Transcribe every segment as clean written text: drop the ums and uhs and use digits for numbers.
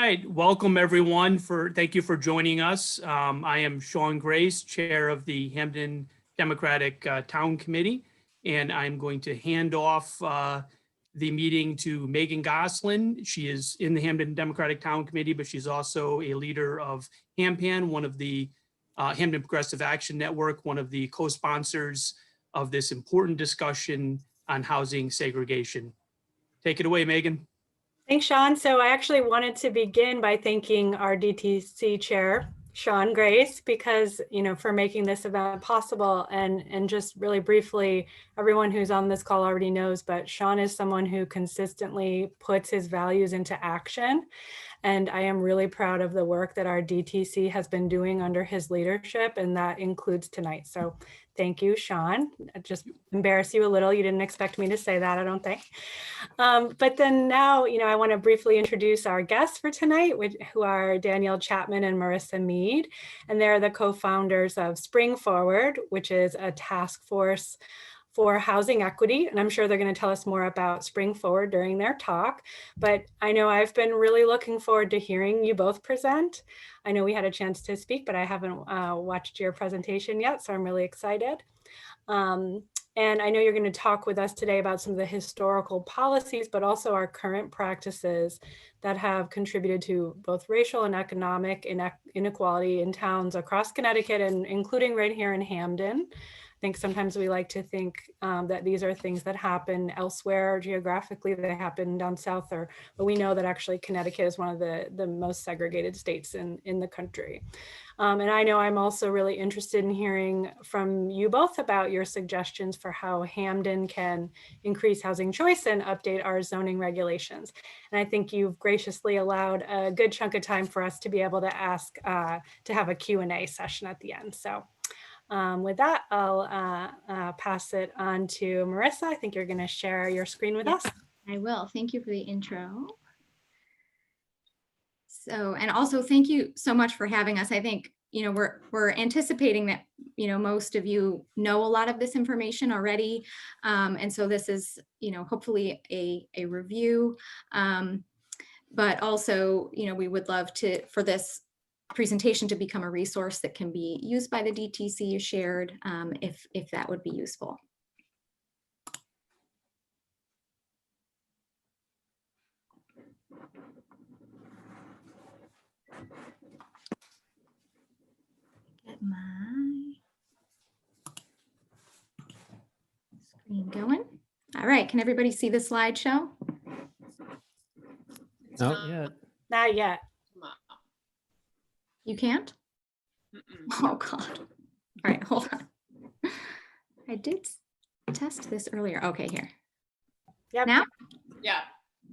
right, welcome everyone. Thank you for joining us. I am Sean Grace, Chair of the Hamden Democratic Town Committee, and I'm going to hand off the meeting to Megan Goslin. She is in the Hamden Democratic Town Committee, but she's also a leader of HAMPAN, one of the Hamden Progressive Action Network, one of the co-sponsors of this important discussion on housing segregation. Take it away, Megan. Thanks, Sean. So I actually wanted to begin by thanking our DTC chair, Sean Grace, because, for making this event possible. And just really briefly, everyone who's on this call already knows, but Sean is someone who consistently puts his values into action. And I am really proud of the work that our DTC has been doing under his leadership, and that includes tonight. So thank you, Sean. I just embarrass you a little. You didn't expect me to say that, I don't think. But then now, I want to briefly introduce our guests for tonight, who are Danielle Chapman and Marissa Mead. And they're the co-founders of Spring Forward, which is a task force for housing equity. And I'm sure they're going to tell us more about Spring Forward during their talk. But I know I've been really looking forward to hearing you both present. I know we had a chance to speak, but I haven't watched your presentation yet, so I'm really excited. And I know you're going to talk with us today about some of the historical policies, but also our current practices that have contributed to both racial and economic inequality in towns across Connecticut, and including right here in Hamden. I think sometimes we like to think that these are things that happen elsewhere geographically, they happen down south, but we know that actually Connecticut is one of the most segregated states in the country. And I know I'm also really interested in hearing from you both about your suggestions for how Hamden can increase housing choice and update our zoning regulations. And I think you've graciously allowed a good chunk of time for us to be able to ask, to have a Q&A session at the end. So with that, I'll pass it on to Marissa. I think you're going to share your screen with us. I will. Thank you for the intro. So, and also thank you so much for having us. I think, we're anticipating that, most of you know a lot of this information already. And so this is, hopefully a review. But also, we would love for this presentation to become a resource that can be used by the DTC shared, if that would be useful. Get my screen going. All right, can everybody see the slideshow? Not yet. Not yet. You can't? Oh God. All right, hold on. I did test this earlier. Okay, here. Yep. Now? Yeah.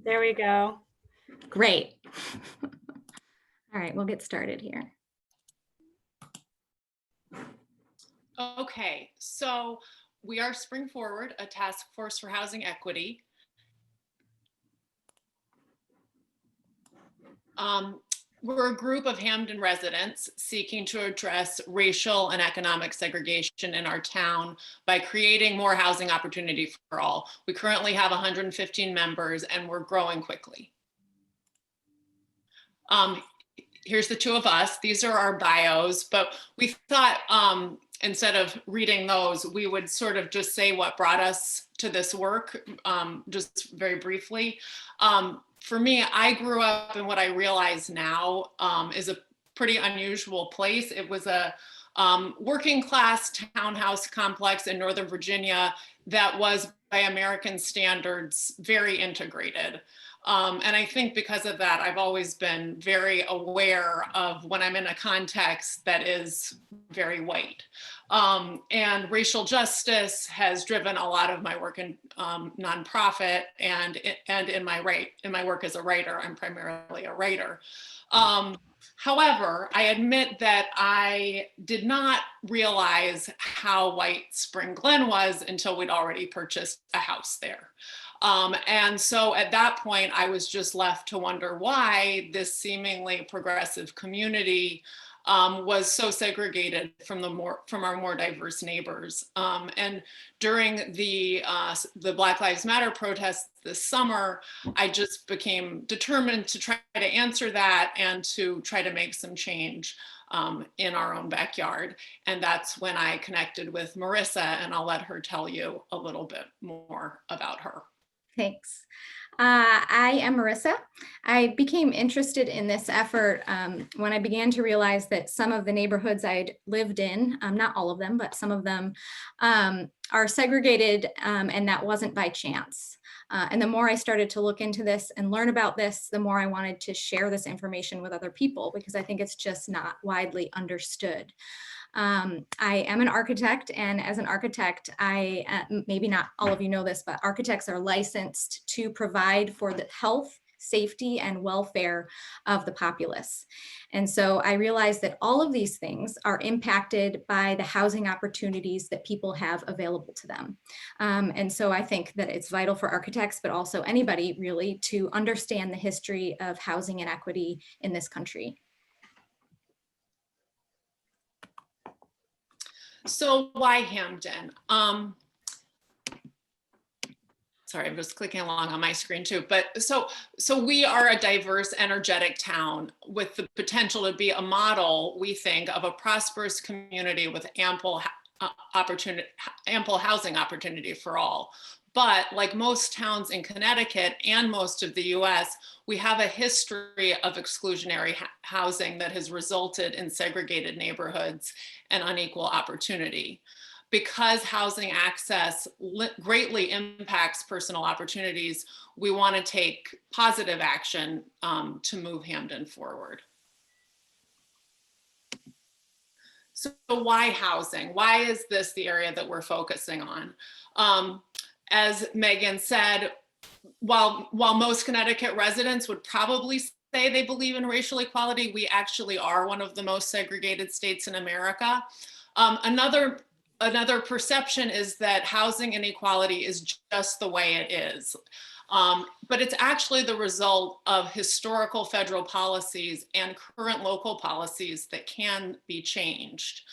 There we go. Great. All right, we'll get started here. Okay, so we are Spring Forward, a task force for housing equity. We're a group of Hamden residents seeking to address racial and economic segregation in our town by creating more housing opportunity for all. We currently have 115 members and we're growing quickly. Here's the two of us. These are our bios, but we thought instead of reading those, we would sort of just say what brought us to this work, just very briefly. For me, I grew up in what I realize now is a pretty unusual place. It was a working class townhouse complex in Northern Virginia that was, by American standards, very integrated. And I think because of that, I've always been very aware of when I'm in a context that is very white. And racial justice has driven a lot of my work in nonprofit and in my work as a writer. I'm primarily a writer. However, I admit that I did not realize how white Spring Glen was until we'd already purchased a house there. And so at that point, I was just left to wonder why this seemingly progressive community was so segregated from our more diverse neighbors. And during the Black Lives Matter protests this summer, I just became determined to try to answer that and to try to make some change in our own backyard. And that's when I connected with Marissa, and I'll let her tell you a little bit more about her. Thanks. I am Marissa. I became interested in this effort when I began to realize that some of the neighborhoods I'd lived in, not all of them, but some of them are segregated, and that wasn't by chance. And the more I started to look into this and learn about this, the more I wanted to share this information with other people, because I think it's just not widely understood. I am an architect, and as an architect, maybe not all of you know this, but architects are licensed to provide for the health, safety, and welfare of the populace. And so I realized that all of these things are impacted by the housing opportunities that people have available to them. And so I think that it's vital for architects, but also anybody really, to understand the history of housing inequity in this country. So why Hamden? Sorry, I'm just clicking along on my screen too. But so we are a diverse, energetic town with the potential to be a model, we think, of a prosperous community with ample housing opportunity for all. But like most towns in Connecticut and most of the US, we have a history of exclusionary housing that has resulted in segregated neighborhoods and unequal opportunity. Because housing access greatly impacts personal opportunities, we want to take positive action to move Hamden forward. So why housing? Why is this the area that we're focusing on? As Megan said, while most Connecticut residents would probably say they believe in racial equality, we actually are one of the most segregated states in America. Another perception is that housing inequality is just the way it is. But it's actually the result of historical federal policies and current local policies that can be changed.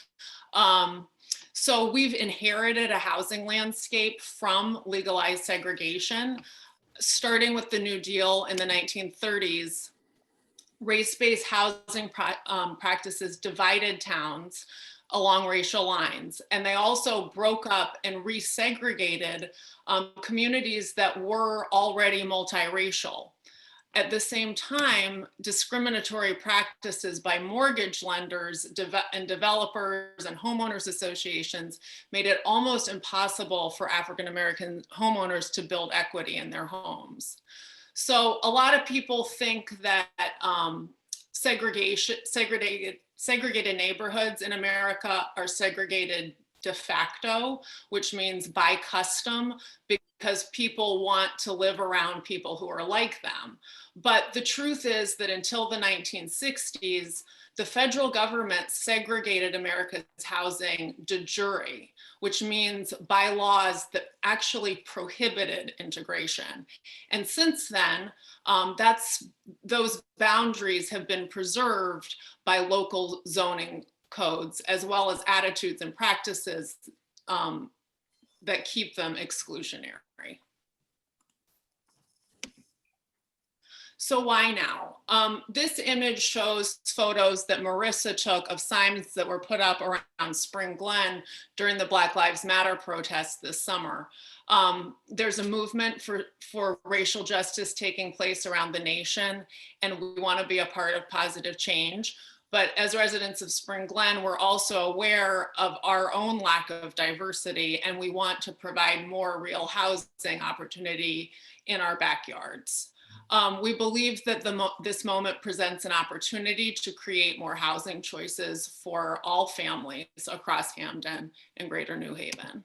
So we've inherited a housing landscape from legalized segregation, starting with the New Deal in the 1930s. Race-based housing practices divided towns along racial lines, and they also broke up and resegregated communities that were already multiracial. At the same time, discriminatory practices by mortgage lenders and developers and homeowners associations made it almost impossible for African-American homeowners to build equity in their homes. So a lot of people think that segregated neighborhoods in America are segregated de facto, which means by custom, because people want to live around people who are like them. But the truth is that until the 1960s, the federal government segregated America's housing de jure, which means by laws that actually prohibited integration. And since then, those boundaries have been preserved by local zoning codes, as well as attitudes and practices that keep them exclusionary. So why now? This image shows photos that Marissa took of signs that were put up around Spring Glen during the Black Lives Matter protests this summer. There's a movement for racial justice taking place around the nation, and we want to be a part of positive change. But as residents of Spring Glen, we're also aware of our own lack of diversity, and we want to provide more real housing opportunity in our backyards. We believe that this moment presents an opportunity to create more housing choices for all families across Hamden and Greater New Haven.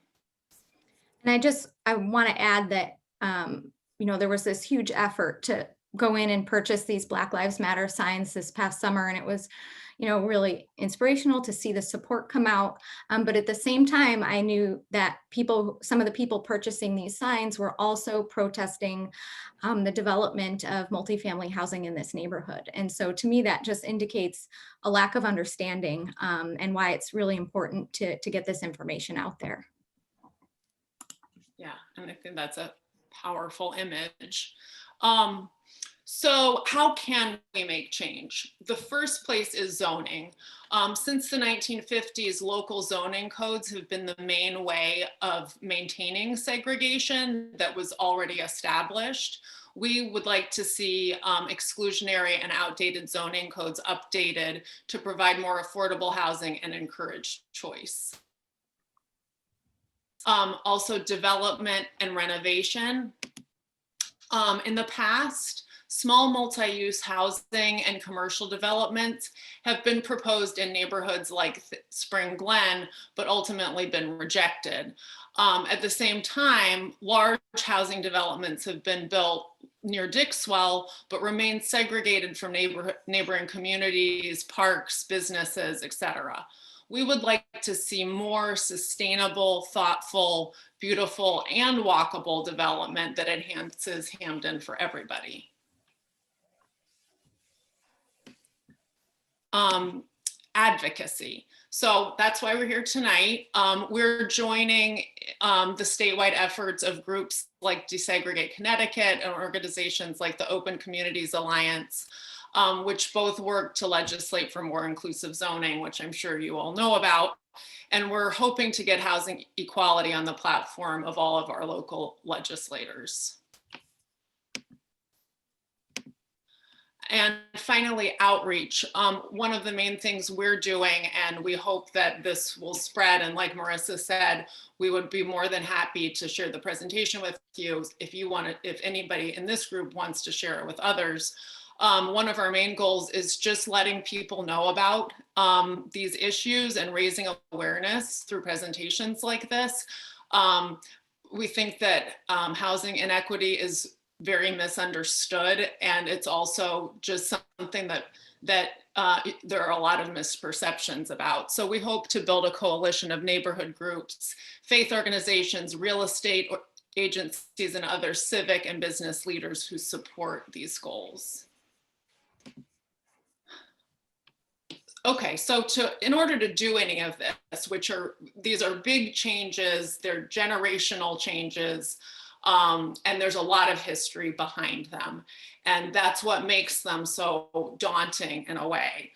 And I want to add that, there was this huge effort to go in and purchase these Black Lives Matter signs this past summer, and it was, really inspirational to see the support come out. But at the same time, I knew that some of the people purchasing these signs were also protesting the development of multifamily housing in this neighborhood. And so to me, that just indicates a lack of understanding, and why it's really important to get this information out there. Yeah, and I think that's a powerful image. So how can we make change? The first place is zoning. Since the 1950s, local zoning codes have been the main way of maintaining segregation that was already established. We would like to see exclusionary and outdated zoning codes updated to provide more affordable housing and encourage choice. Also, development and renovation. In the past, small multi-use housing and commercial developments have been proposed in neighborhoods like Spring Glen, but ultimately been rejected. At the same time, large housing developments have been built near Dixwell, but remain segregated from neighboring communities, parks, businesses, etc. We would like to see more sustainable, thoughtful, beautiful, and walkable development that enhances Hamden for everybody. Advocacy. So that's why we're here tonight. We're joining the statewide efforts of groups like Desegregate Connecticut and organizations like the Open Communities Alliance, which both work to legislate for more inclusive zoning, which I'm sure you all know about. And we're hoping to get housing equality on the platform of all of our local legislators. And finally, outreach. One of the main things we're doing, and we hope that this will spread, and like Marissa said, we would be more than happy to share the presentation with you if anybody in this group wants to share it with others. One of our main goals is just letting people know about these issues and raising awareness through presentations like this. We think that housing inequity is very misunderstood, and it's also just something that there are a lot of misperceptions about. So we hope to build a coalition of neighborhood groups, faith organizations, real estate agencies, and other civic and business leaders who support these goals. Okay, so in order to do any of this, these are big changes, they're generational changes, and there's a lot of history behind them. And that's what makes them so daunting in a way.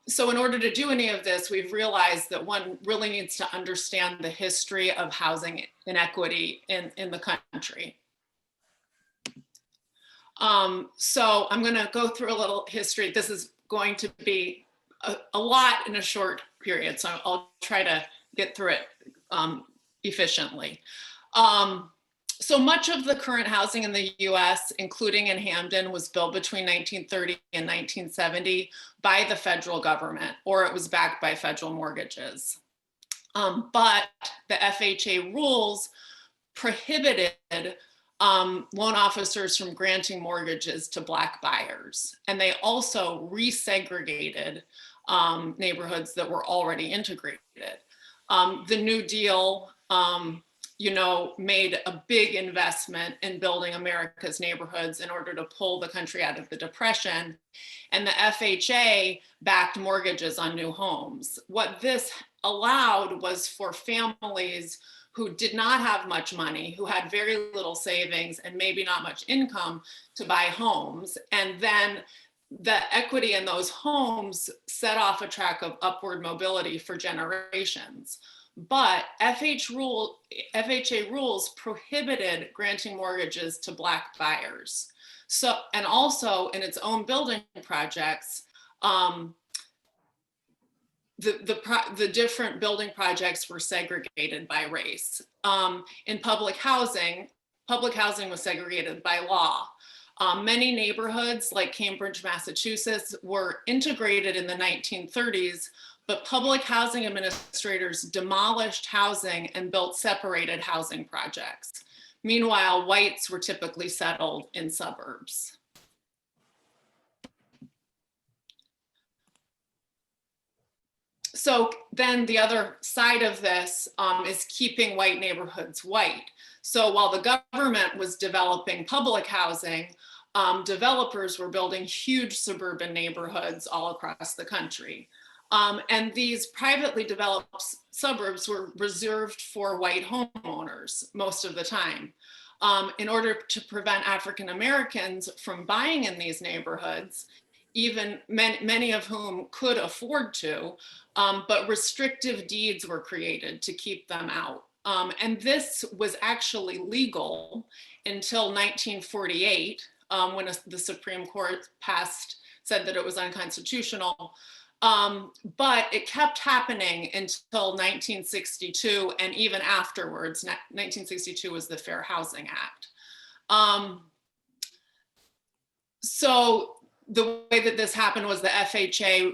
So in order to do any of this, we've realized that one really needs to understand the history of housing inequity in the country. So I'm gonna go through a little history. This is going to be a lot in a short period, so I'll try to get through it efficiently. So much of the current housing in the US, including in Hamden, was built between 1930 and 1970 by the federal government, or it was backed by federal mortgages. But the FHA rules prohibited loan officers from granting mortgages to Black buyers. And they also resegregated neighborhoods that were already integrated. The New Deal, made a big investment in building America's neighborhoods in order to pull the country out of the Depression. And the FHA backed mortgages on new homes. What this allowed was for families who did not have much money, who had very little savings and maybe not much income, to buy homes. And then the equity in those homes set off a track of upward mobility for generations. But FHA rules prohibited granting mortgages to Black buyers. So, and also in its own building projects, the different building projects were segregated by race. In public housing was segregated by law. Many neighborhoods like Cambridge, Massachusetts were integrated in the 1930s, but public housing administrators demolished housing and built separated housing projects. Meanwhile, whites were typically settled in suburbs. So then the other side of this is keeping white neighborhoods white. So while the government was developing public housing, developers were building huge suburban neighborhoods all across the country. And these privately developed suburbs were reserved for white homeowners most of the time. In order to prevent African Americans from buying in these neighborhoods, even many of whom could afford to, but restrictive deeds were created to keep them out. And this was actually legal until 1948, when the Supreme Court said that it was unconstitutional. But it kept happening until 1962, and even afterwards. 1962 was the Fair Housing Act. So the way that this happened was the FHA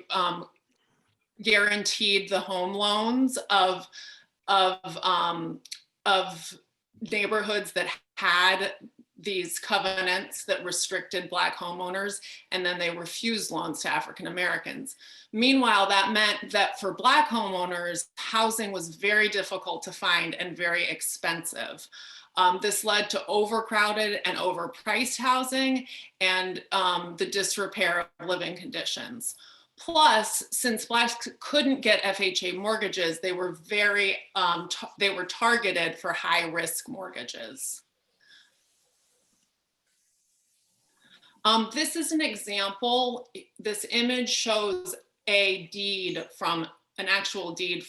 guaranteed the home loans of neighborhoods that had these covenants that restricted Black homeowners, and then they refused loans to African Americans. Meanwhile, that meant that for Black homeowners, housing was very difficult to find and very expensive. This led to overcrowded and overpriced housing and the disrepair of living conditions. Plus, since Blacks couldn't get FHA mortgages, they were targeted for high-risk mortgages. This is an example. This image shows a deed from an actual deed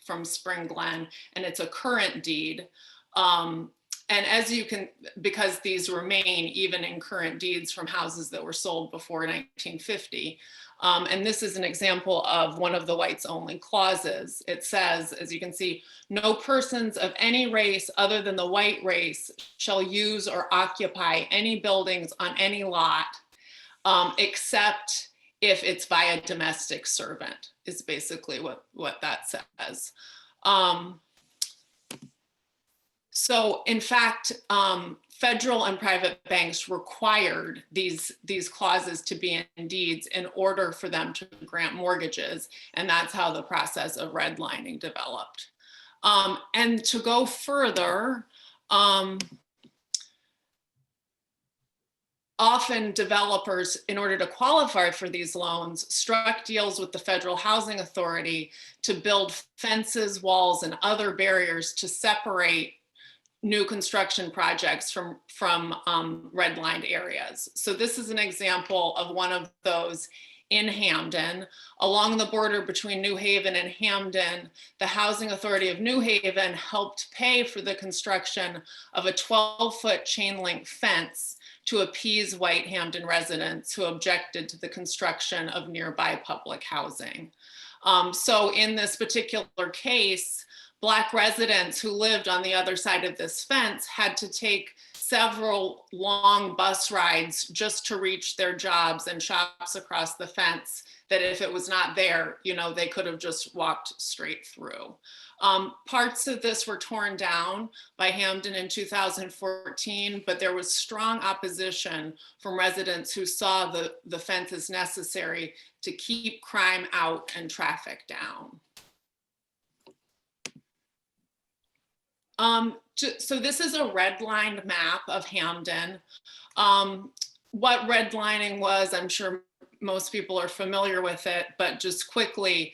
from Spring Glen, and it's a current deed. And as you can, because these remain even in current deeds from houses that were sold before 1950. And this is an example of one of the whites only clauses. It says, as you can see, no persons of any race other than the white race shall use or occupy any buildings on any lot, except if it's by a domestic servant, is basically what that says. So in fact, federal and private banks required these clauses to be in deeds in order for them to grant mortgages. And that's how the process of redlining developed. And to go further, often developers, in order to qualify for these loans, struck deals with the Federal Housing Authority to build fences, walls, and other barriers to separate new construction projects from redlined areas. So this is an example of one of those in Hamden. Along the border between New Haven and Hamden, the Housing Authority of New Haven helped pay for the construction of a 12-foot chain link fence to appease white Hamden residents who objected to the construction of nearby public housing. So in this particular case, Black residents who lived on the other side of this fence had to take several long bus rides just to reach their jobs and shops across the fence, that if it was not there, they could have just walked straight through. Parts of this were torn down by Hamden in 2014, but there was strong opposition from residents who saw the fence as necessary to keep crime out and traffic down. So this is a redlined map of Hamden. What redlining was, I'm sure most people are familiar with it, but just quickly,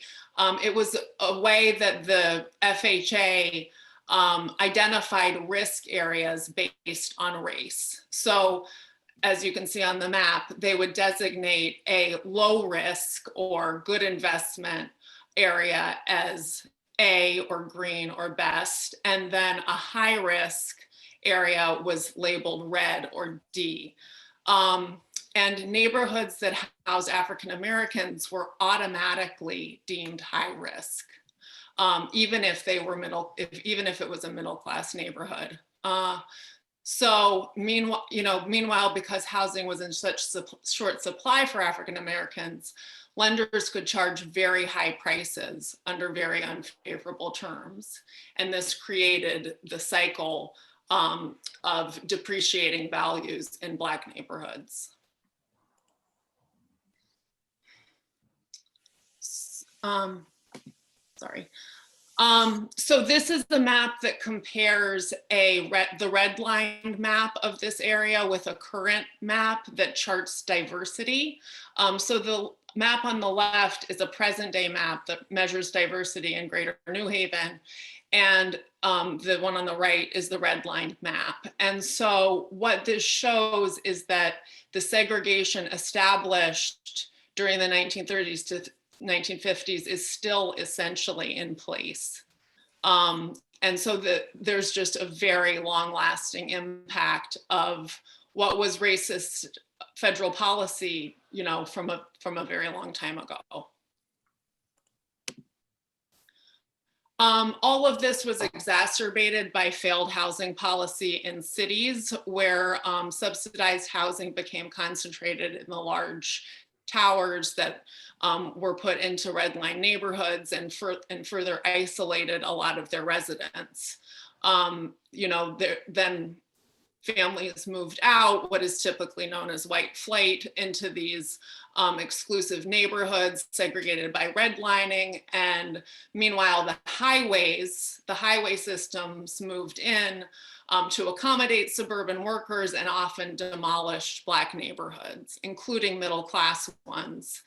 it was a way that the FHA identified risk areas based on race. So as you can see on the map, they would designate a low risk or good investment area as A or green or best, and then a high risk area was labeled red or D. And neighborhoods that house African Americans were automatically deemed high risk, even if they were even if it was a middle class neighborhood. So meanwhile, because housing was in such short supply for African Americans, lenders could charge very high prices under very unfavorable terms. And this created the cycle of depreciating values in Black neighborhoods. sorry. So this is the map that compares the redlined map of this area with a current map that charts diversity. So the map on the left is a present day map that measures diversity in Greater New Haven. And the one on the right is the redlined map. And so what this shows is that the segregation established during the 1930s to 1950s is still essentially in place. And so there's just a very long lasting impact of what was racist federal policy, you know, from a very long time ago. All of this was exacerbated by failed housing policy in cities where subsidized housing became concentrated in the large towers that were put into red line neighborhoods and further isolated a lot of their residents. You know, then families moved out, what is typically known as white flight, into these exclusive neighborhoods segregated by redlining. And meanwhile, the highway systems moved in to accommodate suburban workers and often demolished Black neighborhoods, including middle-class ones,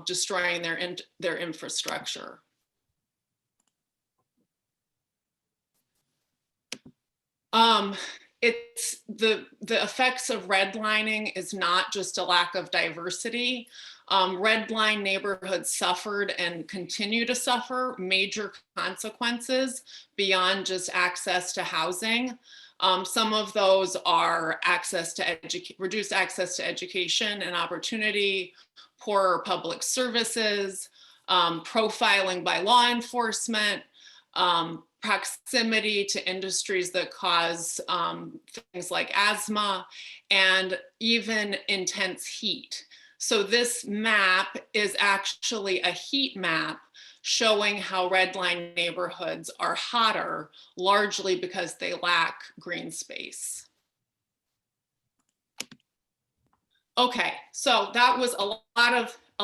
destroying their infrastructure. It's the effects of redlining is not just a lack of diversity. Redline neighborhoods suffered and continue to suffer major consequences beyond just access to housing. Some of those are reduced access to education and opportunity, poorer public services, profiling by law enforcement, proximity to industries that cause things like asthma, and even intense heat. So this map is actually a heat map showing how redline neighborhoods are hotter, largely because they lack green space. Okay, so that was a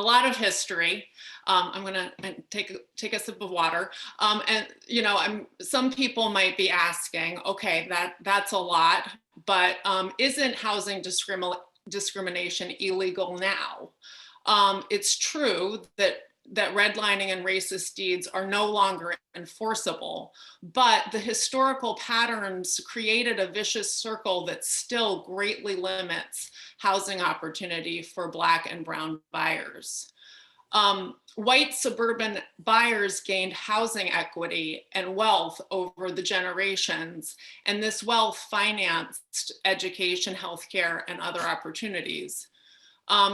lot of history. I'm gonna take a sip of water. And you know, some people might be asking, okay, that's a lot, but isn't housing discrimination illegal now? It's true that redlining and racist deeds are no longer enforceable, but the historical patterns created a vicious circle that still greatly limits housing opportunity for Black and brown buyers. White suburban buyers gained housing equity and wealth over the generations, and this wealth financed education, healthcare, and other opportunities.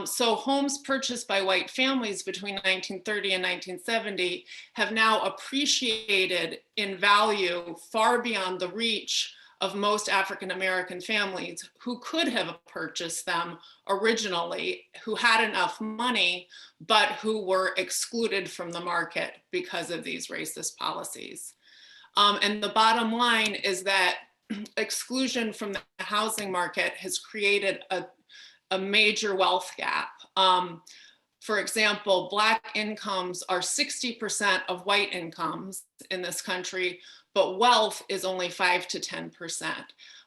So homes purchased by white families between 1930 and 1970 have now appreciated in value far beyond the reach of most African-American families who could have purchased them originally, who had enough money, but who were excluded from the market because of these racist policies. And the bottom line is that exclusion from the housing market has created a major wealth gap. For example, Black incomes are 60% of white incomes in this country, but wealth is only 5 to 10%.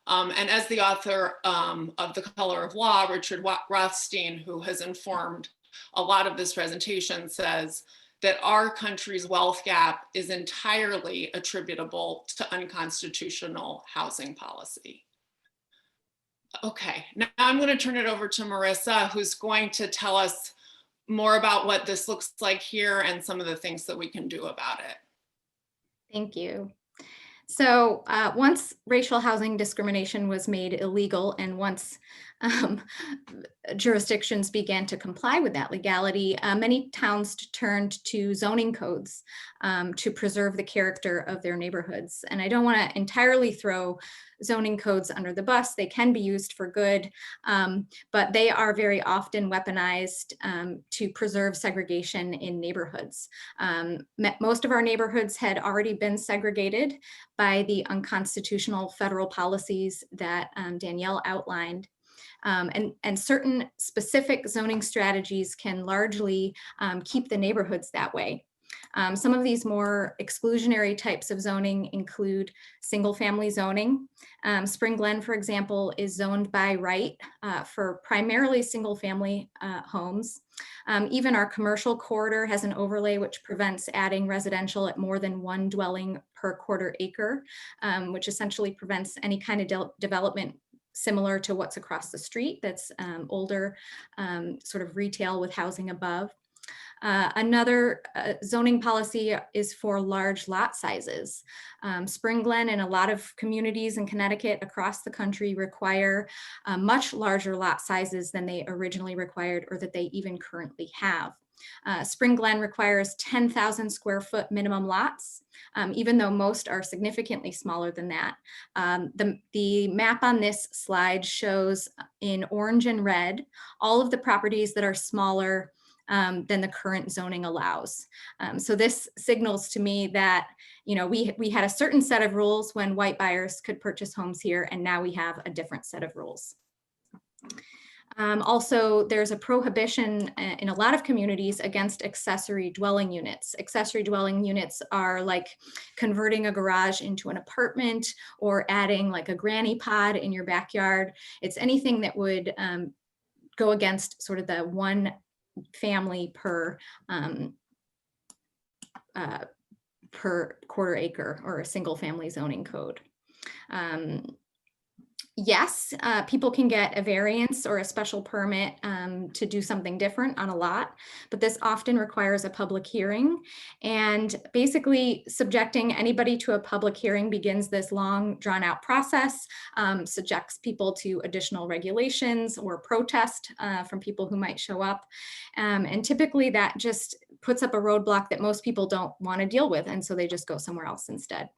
And as the author of The Color of Law, Richard Rothstein, who has informed a lot of this presentation, says that our country's wealth gap is entirely attributable to unconstitutional housing policy. Okay, now I'm going to turn it over to Marissa, who's going to tell us more about what this looks like here and some of the things that we can do about it. Thank you. So once racial housing discrimination was made illegal, and once jurisdictions began to comply with that legality, many towns turned to zoning codes to preserve the character of their neighborhoods. And I don't want to entirely throw zoning codes under the bus. They can be used for good, but they are very often weaponized to preserve segregation in neighborhoods. Most of our neighborhoods had already been segregated by the unconstitutional federal policies that Danielle outlined. And certain specific zoning strategies can largely keep the neighborhoods that way. Some of these more exclusionary types of zoning include single-family zoning. Spring Glen, for example, is zoned by right for primarily single-family homes. Even our commercial corridor has an overlay which prevents adding residential at more than one dwelling per quarter acre, which essentially prevents any kind of development similar to what's across the street that's older, sort of retail with housing above. Another zoning policy is for large lot sizes. Spring Glen and a lot of communities in Connecticut across the country require much larger lot sizes than they originally required or that they even currently have. Spring Glen requires 10,000 square foot minimum lots, even though most are significantly smaller than that. The map on this slide shows in orange and red all of the properties that are smaller than the current zoning allows. So this signals to me that, you know, we had a certain set of rules when white buyers could purchase homes here, and now we have a different set of rules. Also, there's a prohibition in a lot of communities against accessory dwelling units. Accessory dwelling units are like converting a garage into an apartment or adding like a granny pod in your backyard. It's anything that would go against sort of the one family per quarter acre or a single family zoning code. Yes, people can get a variance or a special permit to do something different on a lot, but this often requires a public hearing. And basically subjecting anybody to a public hearing begins this long drawn out process, subjects people to additional regulations or protest from people who might show up. And typically that just puts up a roadblock that most people don't want to deal with. And so they just go somewhere else instead.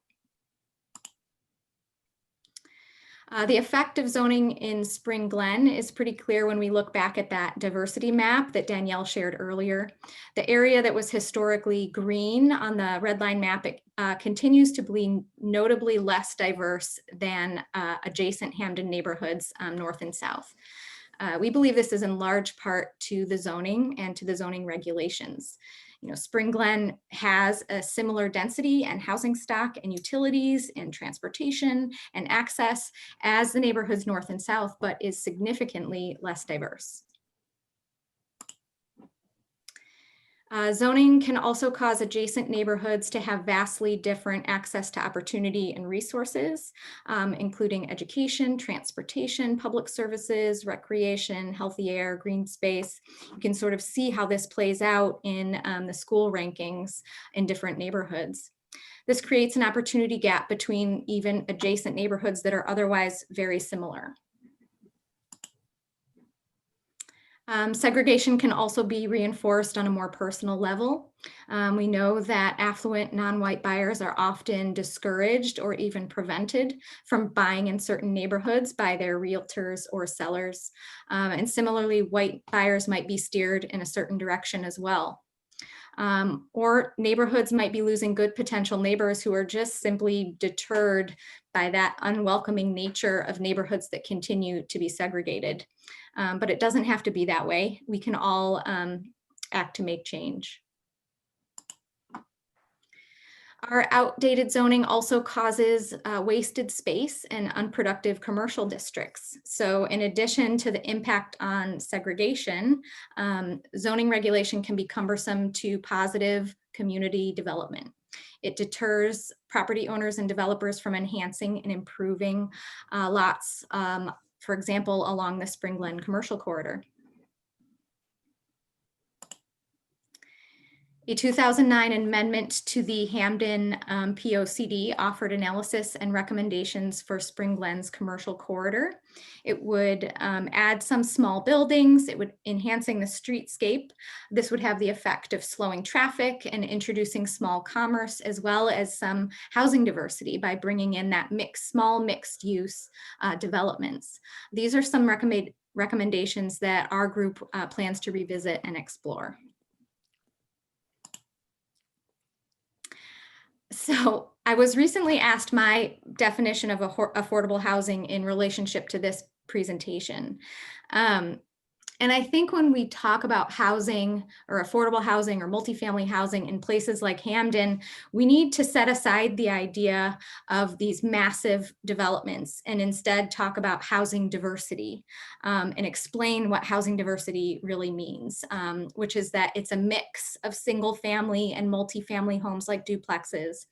The effect of zoning in Spring Glen is pretty clear when we look back at that diversity map that Danielle shared earlier. The area that was historically green on the red line map, it continues to be notably less diverse than adjacent Hamden neighborhoods north and south. We believe this is in large part to the zoning and to the zoning regulations. You know, Spring Glen has a similar density and housing stock and utilities and transportation and access as the neighborhoods north and south, but is significantly less diverse. Zoning can also cause adjacent neighborhoods to have vastly different access to opportunity and resources, including education, transportation, public services, recreation, healthy air, green space. You can sort of see how this plays out in the school rankings in different neighborhoods. This creates an opportunity gap between even adjacent neighborhoods that are otherwise very similar. Segregation can also be reinforced on a more personal level. We know that affluent non-white buyers are often discouraged or even prevented from buying in certain neighborhoods by their realtors or sellers. And similarly, white buyers might be steered in a certain direction as well. Or neighborhoods might be losing good potential neighbors who are just simply deterred by that unwelcoming nature of neighborhoods that continue to be segregated. But it doesn't have to be that way. We can all act to make change. Our outdated zoning also causes wasted space and unproductive commercial districts. So in addition to the impact on segregation, zoning regulation can be cumbersome to positive community development. It deters property owners and developers from enhancing and improving lots, for example, along the Spring Glen commercial corridor. A 2009 amendment to the Hamden POCD offered analysis and recommendations for Spring Glen's commercial corridor. It would add some small buildings, it would enhancing the streetscape. This would have the effect of slowing traffic and introducing small commerce, as well as some housing diversity by bringing in that small mixed use developments. These are some recommendations that our group plans to revisit and explore. So I was recently asked my definition of affordable housing in relationship to this presentation. And I think when we talk about housing or affordable housing or multifamily housing in places like Hamden, we need to set aside the idea of these massive developments and instead talk about housing diversity, and explain what housing diversity really means, which is that it's a mix of single family and multifamily homes like duplexes.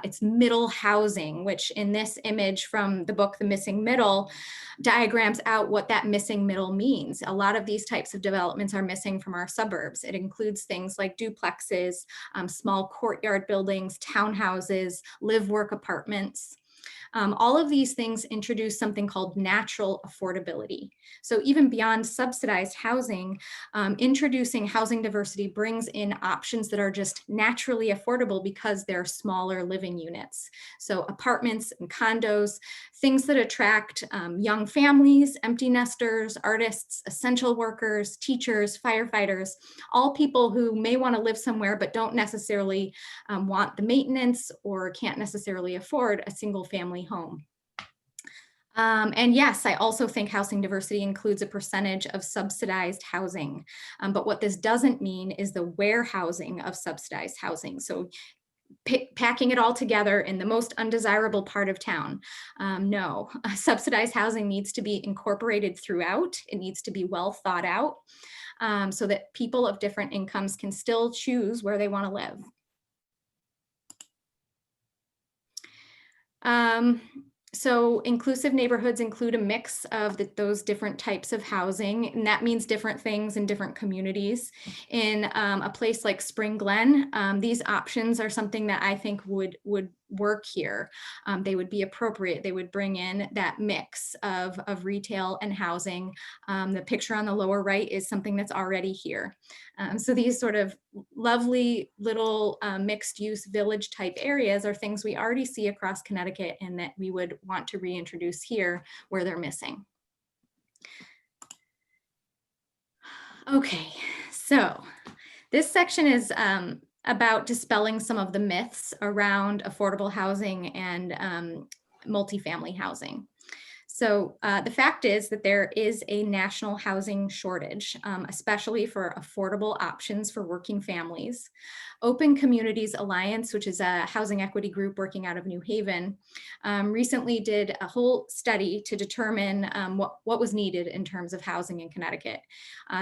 It's middle housing, which in this image from the book, The Missing Middle, diagrams out what that missing middle means. A lot of these types of developments are missing from our suburbs. It includes things like duplexes, small courtyard buildings, townhouses, live-work apartments. All of these things introduce something called natural affordability. So even beyond subsidized housing, introducing housing diversity brings in options that are just naturally affordable because they're smaller living units. So apartments and condos, things that attract young families, empty nesters, artists, essential workers, teachers, firefighters, all people who may want to live somewhere but don't necessarily want the maintenance or can't necessarily afford a single family home. And yes, I also think housing diversity includes a percentage of subsidized housing. But what this doesn't mean is the warehousing of subsidized housing. So packing it all together in the most undesirable part of town. No, subsidized housing needs to be incorporated throughout. It needs to be well thought out, so that people of different incomes can still choose where they want to live. So inclusive neighborhoods include a mix of those different types of housing, and that means different things in different communities. In a place like Spring Glen, these options are something that I think would work here. They would be appropriate. They would bring in that mix of retail and housing. The picture on the lower right is something that's already here. So these sort of lovely little mixed use village type areas are things we already see across Connecticut and that we would want to reintroduce here where they're missing. Okay, so this section is about dispelling some of the myths around affordable housing and multifamily housing. So the fact is that there is a national housing shortage, especially for affordable options for working families. Open Communities Alliance, which is a housing equity group working out of New Haven, recently did a whole study to determine what was needed in terms of housing in Connecticut.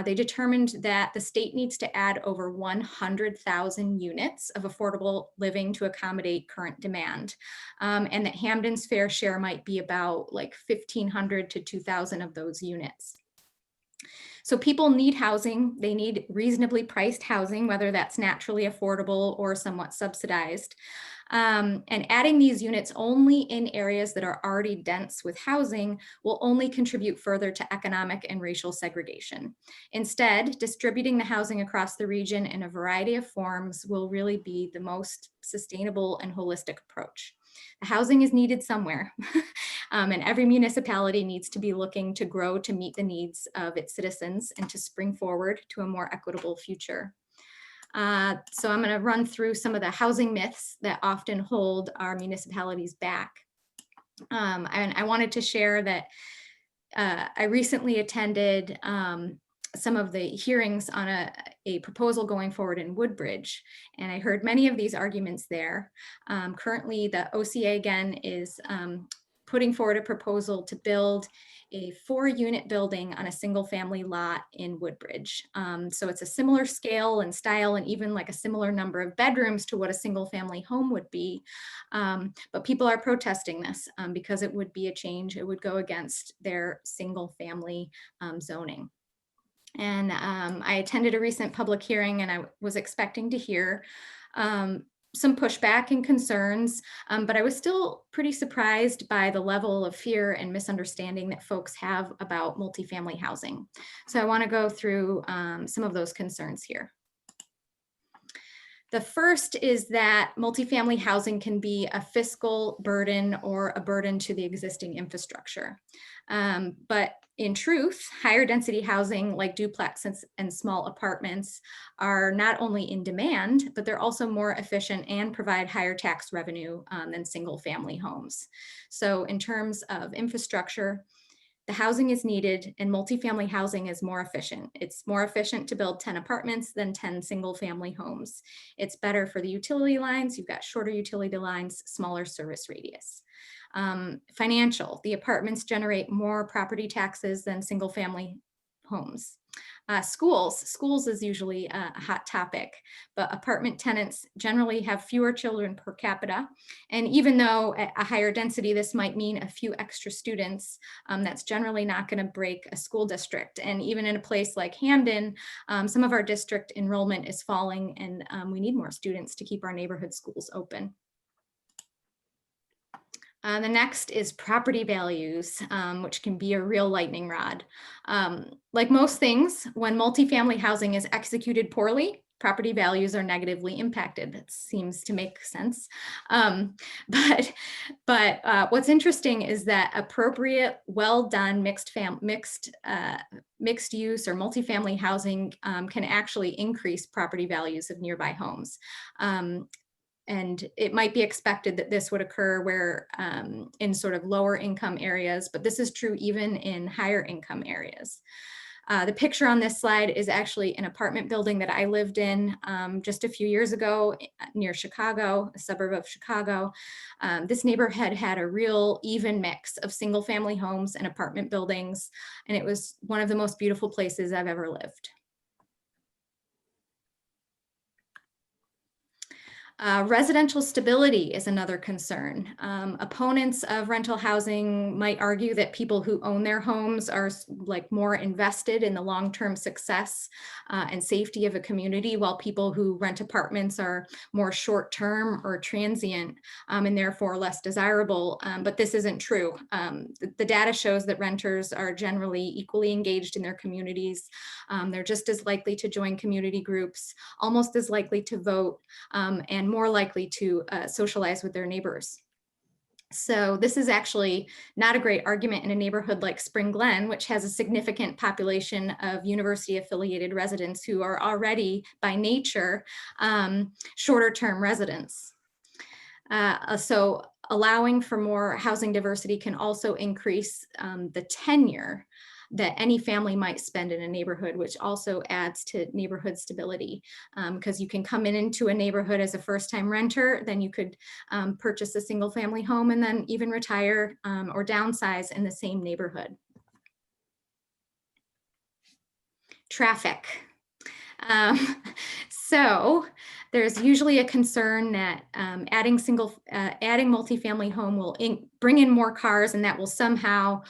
They determined that the state needs to add over 100,000 units of affordable living to accommodate current demand, and that Hamden's fair share might be about like 1,500 to 2,000 of those units. So people need housing. They need reasonably priced housing, whether that's naturally affordable or somewhat subsidized. And adding these units only in areas that are already dense with housing will only contribute further to economic and racial segregation. Instead, distributing the housing across the region in a variety of forms will really be the most sustainable and holistic approach. The housing is needed somewhere, and every municipality needs to be looking to grow to meet the needs of its citizens and to spring forward to a more equitable future. So I'm going to run through some of the housing myths that often hold our municipalities back. And I wanted to share that I recently attended some of the hearings on a proposal going forward in Woodbridge, and I heard many of these arguments there. Currently, the OCA again is putting forward a proposal to build a 4-unit building on a single family lot in Woodbridge. So it's a similar scale and style and even like a similar number of bedrooms to what a single family home would be. But people are protesting this because it would be a change. It would go against their single family zoning. And I attended a recent public hearing and I was expecting to hear some pushback and concerns, but I was still pretty surprised by the level of fear and misunderstanding that folks have about multifamily housing. So I want to go through some of those concerns here. The first is that multifamily housing can be a fiscal burden or a burden to the existing infrastructure. But in truth, higher density housing like duplexes and small apartments are not only in demand, but they're also more efficient and provide higher tax revenue than single family homes. So in terms of infrastructure, The housing is needed and multifamily housing is more efficient. It's more efficient to build 10 apartments than 10 single family homes. It's better for the utility lines. You've got shorter utility lines, smaller service radius. Financial, the apartments generate more property taxes than single family homes. Schools is usually a hot topic, but apartment tenants generally have fewer children per capita. And even though at a higher density, this might mean a few extra students, that's generally not going to break a school district. And even in a place like Hamden, some of our district enrollment is falling, and we need more students to keep our neighborhood schools open. The next is property values, which can be a real lightning rod. Like most things, when multifamily housing is executed poorly, property values are negatively impacted. That seems to make sense. But what's interesting is that appropriate, well done mixed use or multifamily housing can actually increase property values of nearby homes. And it might be expected that this would occur where in sort of lower income areas, but this is true even in higher income areas. The picture on this slide is actually an apartment building that I lived in just a few years ago near Chicago, a suburb of Chicago. This neighborhood had a real even mix of single family homes and apartment buildings, and it was one of the most beautiful places I've ever lived. Residential stability is another concern. Opponents of rental housing might argue that people who own their homes are like more invested in the long-term success and safety of a community, while people who rent apartments are more short-term or transient and therefore less desirable. But this isn't true. The data shows that renters are generally equally engaged in their communities. They're just as likely to join community groups, almost as likely to vote, and more likely to socialize with their neighbors. So this is actually not a great argument in a neighborhood like Spring Glen, which has a significant population of university affiliated residents who are already by nature shorter term residents. So allowing for more housing diversity can also increase the tenure that any family might spend in a neighborhood, which also adds to neighborhood stability. Because you can come into a neighborhood as a first-time renter, then you could purchase a single family home and then even retire or downsize in the same neighborhood. Traffic. So there's usually a concern that adding multifamily home will bring in more cars, and that will somehow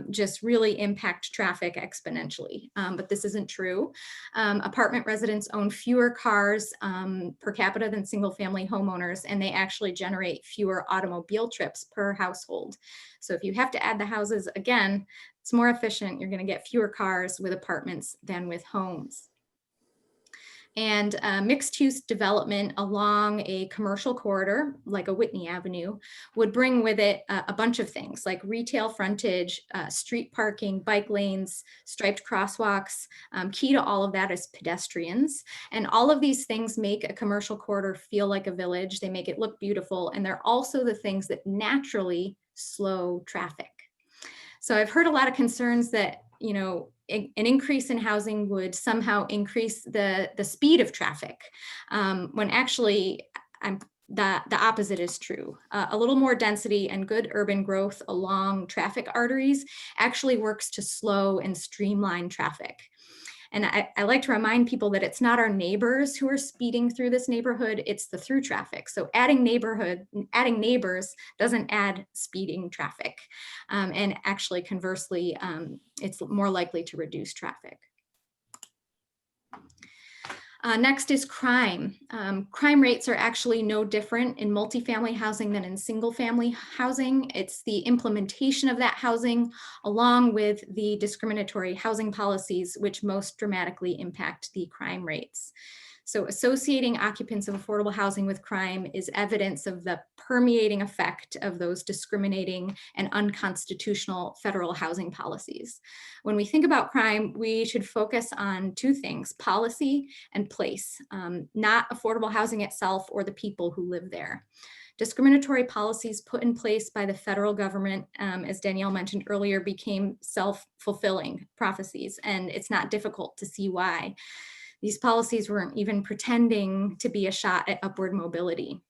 just really impact traffic exponentially. But this isn't true. Apartment residents own fewer cars per capita than single family homeowners, and they actually generate fewer automobile trips per household. So if you have to add the houses again, it's more efficient. You're going to get fewer cars with apartments than with homes. And mixed use development along a commercial corridor, like a Whitney Avenue, would bring with it a bunch of things like retail frontage, street parking, bike lanes, striped crosswalks. Key to all of that is pedestrians. And all of these things make a commercial corridor feel like a village. They make it look beautiful. And they're also the things that naturally slow traffic. So I've heard a lot of concerns that, you know, an increase in housing would somehow increase the speed of traffic, when actually the opposite is true. A little more density and good urban growth along traffic arteries actually works to slow and streamline traffic. And I like to remind people that it's not our neighbors who are speeding through this neighborhood, it's the through traffic. So adding neighbors doesn't add speeding traffic. And actually, conversely, it's more likely to reduce traffic. Next is crime. Crime rates are actually no different in multifamily housing than in single family housing. It's the implementation of that housing along with the discriminatory housing policies which most dramatically impact the crime rates. So associating occupants of affordable housing with crime is evidence of the permeating effect of those discriminating and unconstitutional federal housing policies. When we think about crime, we should focus on two things: policy and place, not affordable housing itself or the people who live there. Discriminatory policies put in place by the federal government, as Danielle mentioned earlier, became self-fulfilling prophecies, and it's not difficult to see why. These policies weren't even pretending to be a shot at upward mobility.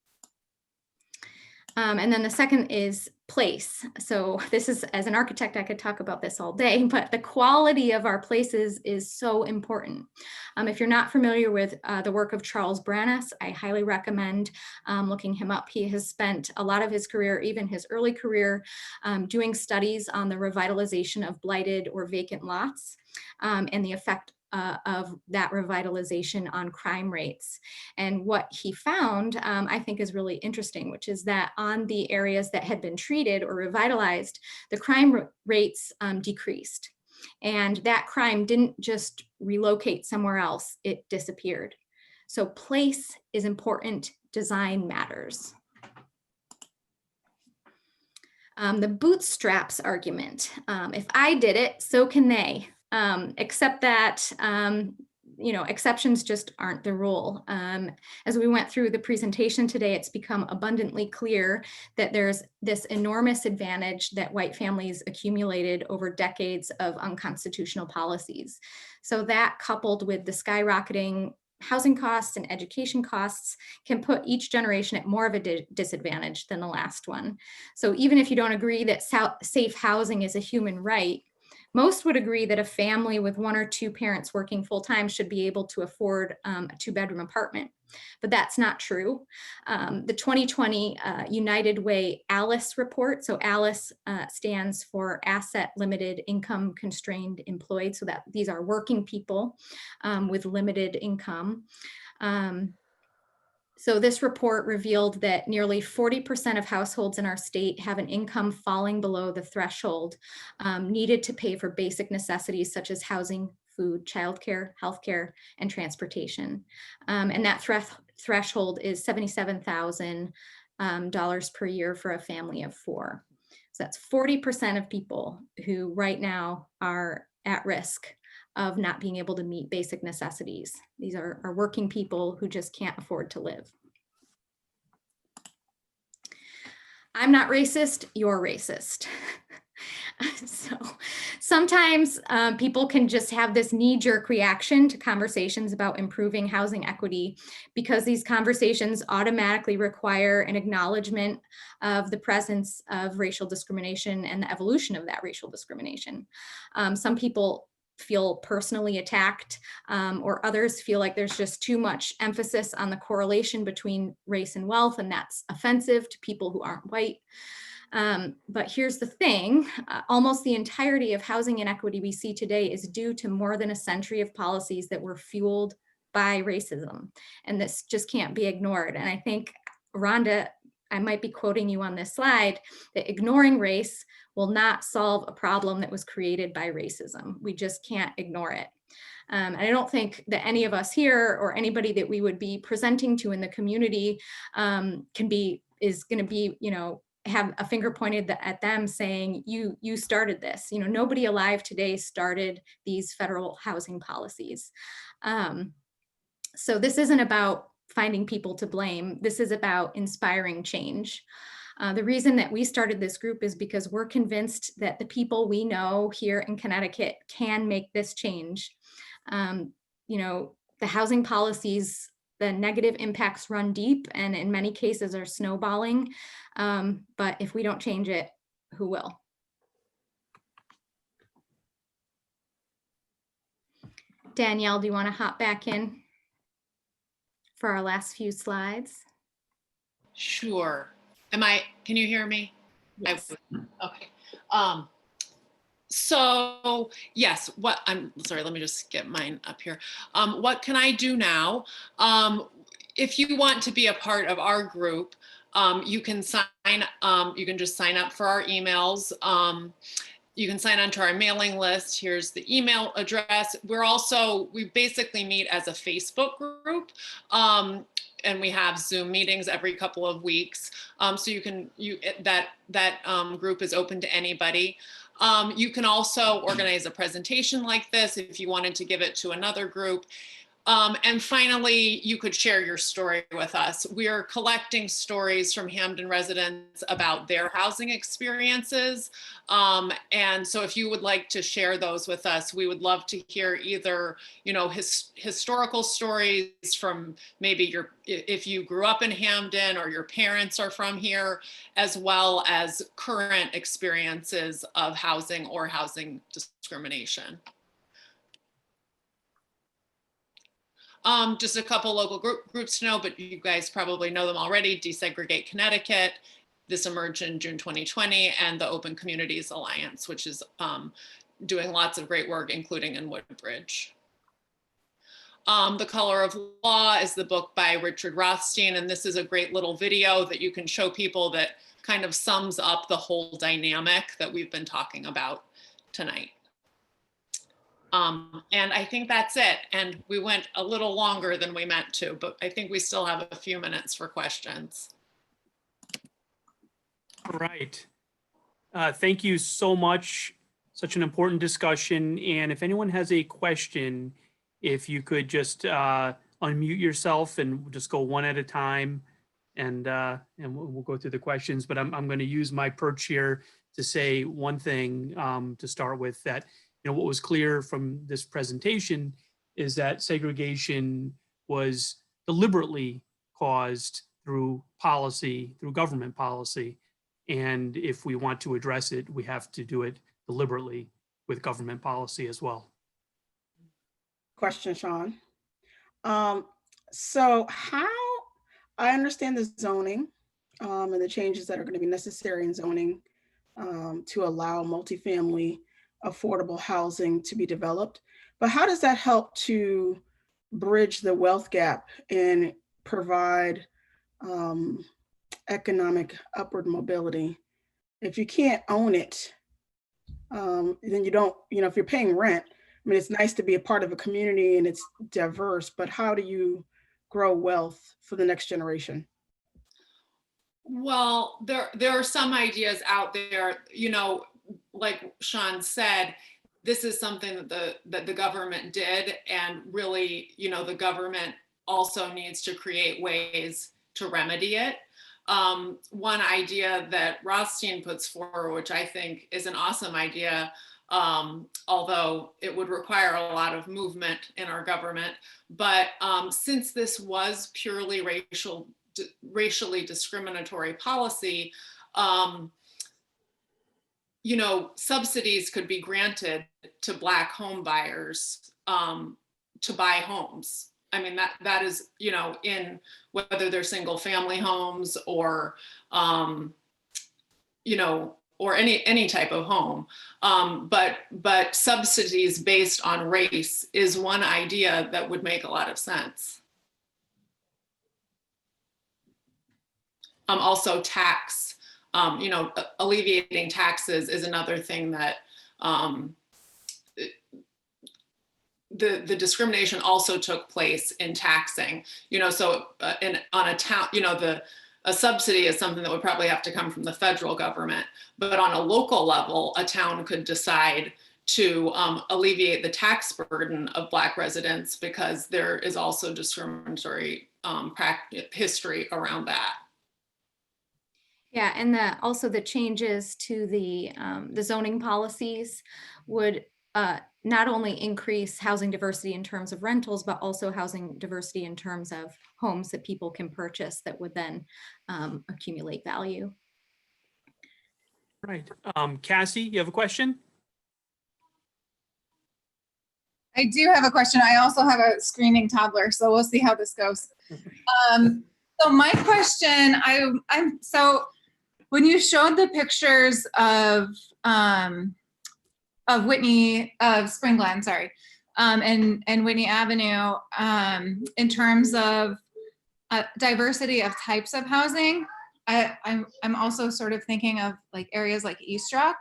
And then the second is place. So this is, as an architect, I could talk about this all day, but the quality of our places is so important. If you're not familiar with the work of Charles Branas, I highly recommend looking him up. He has spent a lot of his career, even his early career, doing studies on the revitalization of blighted or vacant lots and the effect of that revitalization on crime rates. And what he found, I think, is really interesting, which is that on the areas that had been treated or revitalized, the crime rates decreased. And that crime didn't just relocate somewhere else, it disappeared. So place is important, design matters. The bootstraps argument. If I did it, so can they. Except that, exceptions just aren't the rule. As we went through the presentation today, it's become abundantly clear that there's this enormous advantage that white families accumulated over decades of unconstitutional policies. So that, coupled with the skyrocketing housing costs and education costs, can put each generation at more of a disadvantage than the last one. So even if you don't agree that safe housing is a human right, most would agree that a family with one or two parents working full-time should be able to afford a 2-bedroom apartment, but that's not true. The 2020 United Way ALICE report, so ALICE stands for Asset Limited Income Constrained Employed, so that these are working people with limited income. So this report revealed that nearly 40% of households in our state have an income falling below the threshold needed to pay for basic necessities such as housing, food, childcare, healthcare, and transportation. And that threshold is $77,000 per year for a family of 4. So that's 40% of people who right now are at risk of not being able to meet basic necessities. These are working people who just can't afford to live. I'm not racist, you're racist. So sometimes people can just have this knee-jerk reaction to conversations about improving housing equity because these conversations automatically require an acknowledgement of the presence of racial discrimination and the evolution of that racial discrimination. Some people feel personally attacked, or others feel like there's just too much emphasis on the correlation between race and wealth, and that's offensive to people who aren't white. But here's the thing, almost the entirety of housing inequity we see today is due to more than a century of policies that were fueled by racism. And this just can't be ignored. And I think, Rhonda, I might be quoting you on this slide, that ignoring race will not solve a problem that was created by racism. We just can't ignore it. And I don't think that any of us here or anybody that we would be presenting to in the community is going to be, have a finger pointed at them saying, you started this. Nobody alive today started these federal housing policies. So this isn't about finding people to blame. This is about inspiring change. The reason that we started this group is because we're convinced that the people we know here in Connecticut can make this change. The housing policies, the negative impacts run deep and in many cases are snowballing. But if we don't change it, who will? Danielle, do you want to hop back in for our last few slides? Sure. Can you hear me? Yes. Okay. So yes, I'm sorry, let me just get mine up here. What can I do now? If you want to be a part of our group, you can just sign up for our emails. You can sign on to our mailing list. Here's the email address. We basically meet as a Facebook group. And we have Zoom meetings every couple of weeks. So that group is open to anybody. You can also organize a presentation like this if you wanted to give it to another group. And finally, you could share your story with us. We are collecting stories from Hamden residents about their housing experiences. And so if you would like to share those with us, we would love to hear either, historical stories from maybe if you grew up in Hamden or your parents are from here, as well as current experiences of housing or housing discrimination. Just a couple local groups to know, but you guys probably know them already. Desegregate Connecticut. This emerged in June 2020, and the Open Communities Alliance, which is doing lots of great work, including in Woodbridge. The Color of Law is the book by Richard Rothstein, and this is a great little video that you can show people that kind of sums up the whole dynamic that we've been talking about tonight. And I think that's it. And we went a little longer than we meant to, but I think we still have a few minutes for questions. All right. Thank you so much. Such an important discussion. And if anyone has a question, if you could just unmute yourself and just go one at a time, and we'll go through the questions. But I'm going to use my perch here to say one thing to start with, that what was clear from this presentation is that segregation was deliberately caused through policy, through government policy. And if we want to address it, we have to do it deliberately with government policy as well. Question, Sean. So how, I understand the zoning and the changes that are going to be necessary in zoning to allow multifamily affordable housing to be developed, but how does that help to bridge the wealth gap and provide economic upward mobility? If you can't own it, then you don't, if you're paying rent, I mean, it's nice to be a part of a community and it's diverse, but how do you grow wealth for the next generation? Well, there are some ideas out there, like Sean said, this is something that the government did, and really, the government also needs to create ways to remedy it. One idea that Rothstein puts forward, which I think is an awesome idea, although it would require a lot of movement in our government, but since this was purely racially discriminatory policy, subsidies could be granted to Black home buyers to buy homes. I mean, that is, in whether they're single family homes or, or any type of home. But subsidies based on race is one idea that would make a lot of sense. Also tax, alleviating taxes is another thing that the discrimination also took place in taxing, so on a town, a subsidy is something that would probably have to come from the federal government, but on a local level, a town could decide to alleviate the tax burden of Black residents, because there is also discriminatory history around that. Yeah, and also the changes to the zoning policies would not only increase housing diversity in terms of rentals, but also housing diversity in terms of homes that people can purchase that would then accumulate value. Right. Cassie, you have a question? I do have a question. I also have a screaming toddler, so we'll see how this goes. So my question, so when you showed the pictures of Spring Glen, sorry, and Whitney Avenue, in terms of diversity of types of housing, I'm also sort of thinking of like areas like East Rock,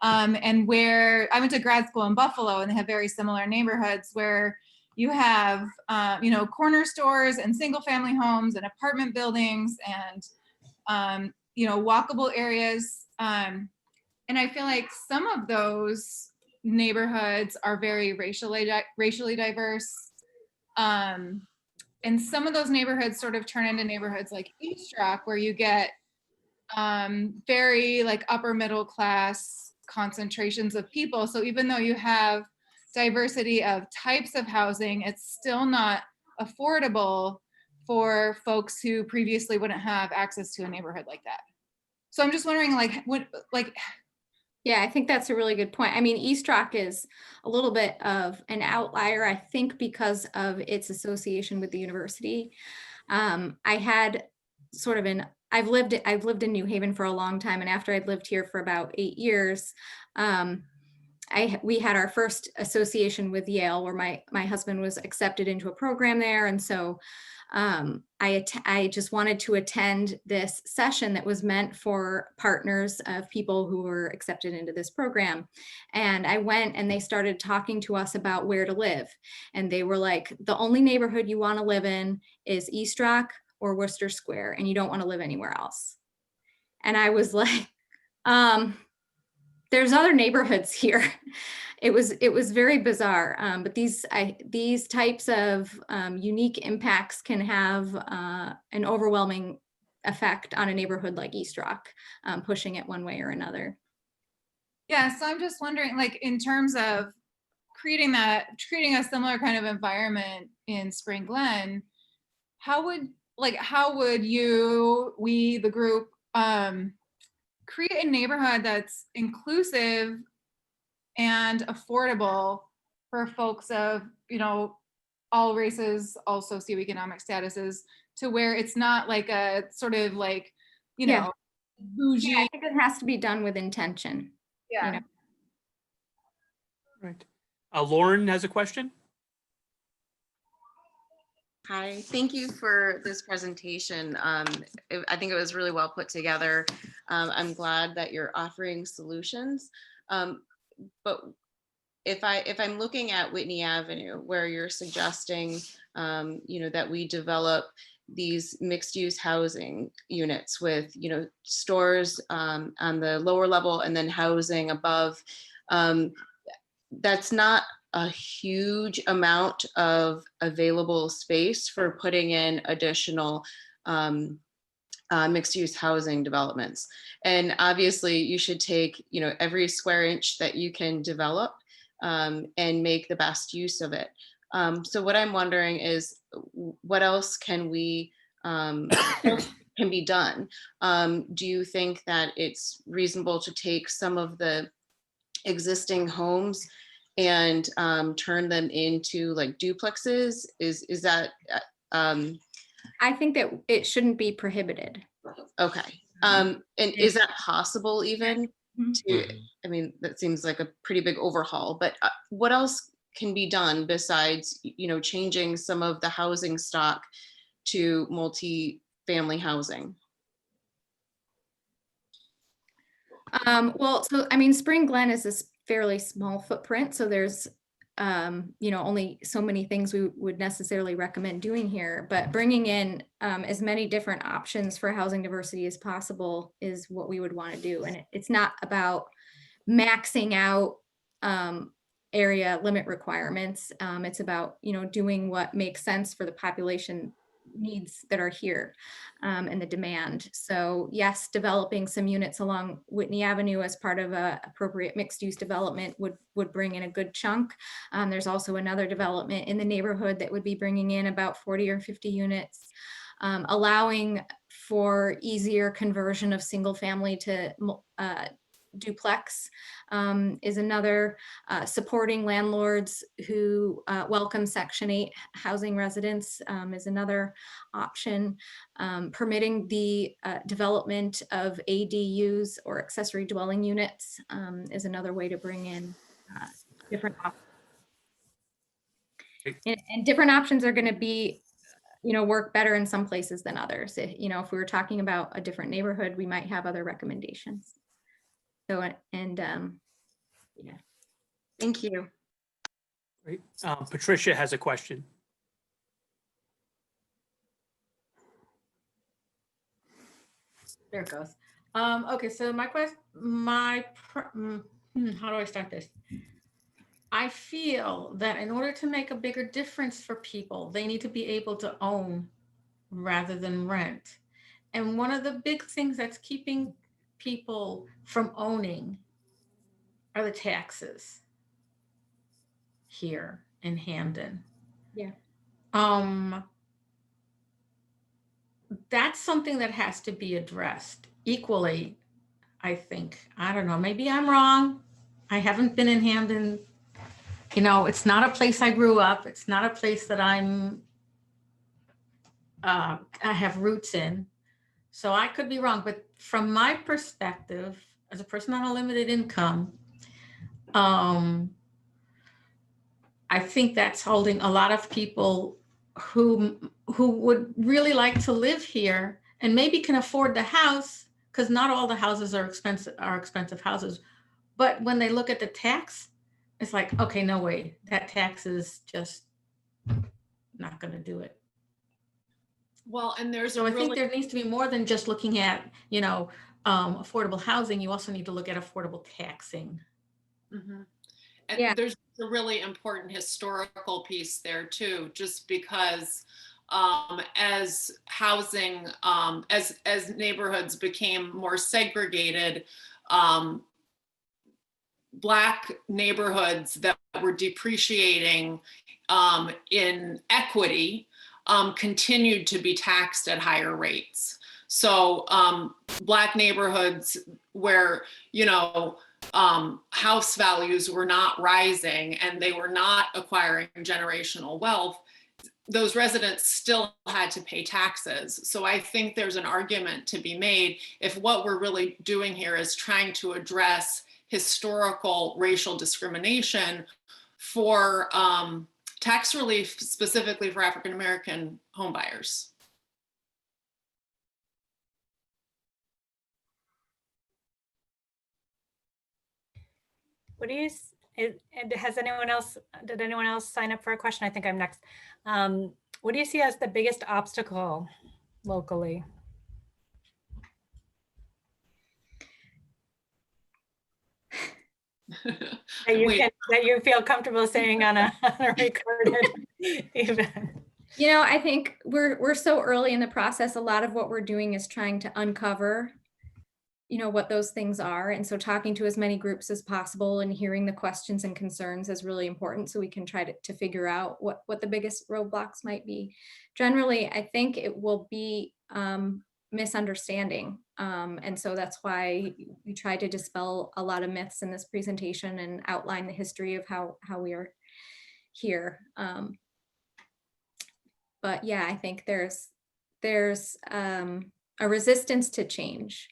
and where I went to grad school in Buffalo, and they have very similar neighborhoods where you have, corner stores and single family homes and apartment buildings and, walkable areas. And I feel like some of those neighborhoods are very racially diverse. And some of those neighborhoods sort of turn into neighborhoods like East Rock, where you get very like upper middle class concentrations of people. So even though you have diversity of types of housing, it's still not affordable for folks who previously wouldn't have access to a neighborhood like that. So I'm just wondering, like, Yeah, I think that's a really good point. I mean, East Rock is a little bit of an outlier, I think, because of its association with the university. I had sort of I've lived in New Haven for a long time, and after I'd lived here for about 8 years, we had our first association with Yale, where my husband was accepted into a program there, and so I just wanted to attend this session that was meant for partners of people who were accepted into this program. And I went, and they started talking to us about where to live. And they were like, the only neighborhood you want to live in is East Rock or Worcester Square, and you don't want to live anywhere else. And I was like, there's other neighborhoods here. It was very bizarre, but these types of unique impacts can have an overwhelming effect on a neighborhood like East Rock, pushing it one way or another. yeah, so I'm just wondering, like, in terms of creating a similar kind of environment in Spring Glen, how would we, the group, create a neighborhood that's inclusive and affordable for folks of, all races, all socioeconomic statuses, to where it's not like a sort of like, Yeah. bougie. Yeah, I think it has to be done with intention. Yeah. Right. Lauren has a question. Hi, thank you for this presentation. I think it was really well put together. I'm glad that you're offering solutions. But if I'm looking at Whitney Avenue, where you're suggesting, that we develop these mixed-use housing units with, stores on the lower level and then housing above, that's not a huge amount of available space for putting in additional mixed-use housing developments. And obviously you should take, every square inch that you can develop and make the best use of it. So what I'm wondering is, what else can we can be done? Do you think that it's reasonable to take some of the existing homes and turn them into like duplexes? Is that I think that it shouldn't be prohibited. okay? And is that possible even? Mhm. I mean, that seems like a pretty big overhaul, but what else can be done besides, changing some of the housing stock to multi-family housing? Well, so I mean, Spring Glen is this fairly small footprint, so there's only so many things we would necessarily recommend doing here, but bringing in as many different options for housing diversity as possible is what we would want to do. And it's not about maxing out area limit requirements. It's about, doing what makes sense for the population needs that are here and the demand. So yes, developing some units along Whitney Avenue as part of a appropriate mixed use development would bring in a good chunk. There's also another development in the neighborhood that would be bringing in about 40 or 50 units, allowing for easier conversion of single family to duplex is another. Supporting landlords who welcome Section 8 housing residents is another option. Permitting the development of ADUs or accessory dwelling units is another way to bring in different options. And different options are going to be, work better in some places than others. If we were talking about a different neighborhood, we might have other recommendations. So, yeah. Thank you. Great. Patricia has a question. There it goes. Okay, so my question, how do I start this? I feel that in order to make a bigger difference for people, they need to be able to own rather than rent. And one of the big things that's keeping people from owning are the taxes here in Hamden. Yeah. That's something that has to be addressed equally, I think. I don't know, maybe I'm wrong. I haven't been in Hamden. You know, it's not a place I grew up. It's not a place that I have roots in. So I could be wrong, but from my perspective, as a person on a limited income, I think that's holding a lot of people who would really like to live here and maybe can afford the house, because not all the houses are expensive houses. But when they look at the tax, it's like, okay, no way, that tax is just not going to do it. Well, and there's So I think really, there needs to be more than just looking at, affordable housing. You also need to look at affordable taxing. Mhm. And Yeah. there's a really important historical piece there too, just because as housing, as neighborhoods became more segregated, Black neighborhoods that were depreciating in equity continued to be taxed at higher rates. So Black neighborhoods where, house values were not rising and they were not acquiring generational wealth, those residents still had to pay taxes. So I think there's an argument to be made if what we're really doing here is trying to address historical racial discrimination for tax relief specifically for African American homebuyers. What do you, has anyone else, did anyone else sign up for a question? I think I'm next. What do you see as the biggest obstacle locally? That you feel comfortable saying on a recorded event? I think we're so early in the process. A lot of what we're doing is trying to uncover, what those things are. And so talking to as many groups as possible and hearing the questions and concerns is really important so we can try to figure out what the biggest roadblocks might be. Generally, I think it will be misunderstanding. And so that's why we try to dispel a lot of myths in this presentation and outline the history of how we are here. But yeah, I think there's a resistance to change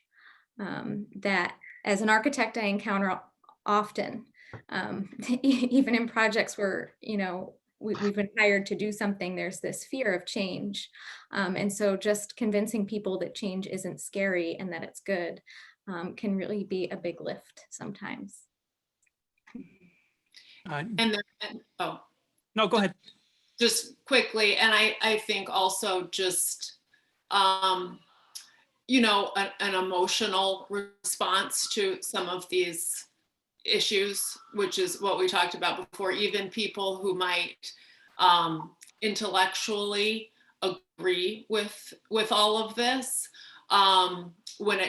that as an architect I encounter often, even in projects where, we've been hired to do something, there's this fear of change. And so just convincing people that change isn't scary and that it's good can really be a big lift sometimes. No, go ahead. Just quickly, and I think also just, an emotional response to some of these issues, which is what we talked about before. Even people who might intellectually agree with all of this, when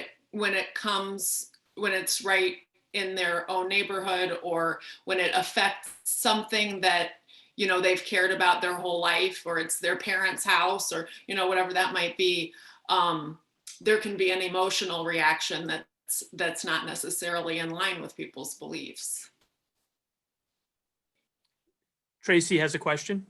it's right in their own neighborhood, or when it affects something that they've cared about their whole life, or it's their parents' house, or whatever that might be, there can be an emotional reaction that's not necessarily in line with people's beliefs. Tracy has a question.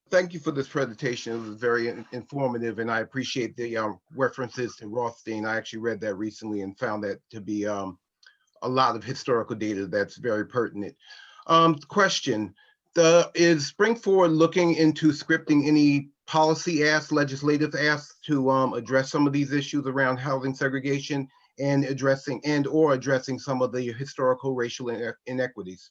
Thank you for this presentation. It was very informative, and I appreciate the references to Rothstein. I actually read that recently and found that to be a lot of historical data that's very pertinent. Question, is Spring Forward looking into scripting any policy asks, legislative asks to address some of these issues around housing segregation and addressing some of the historical racial inequities?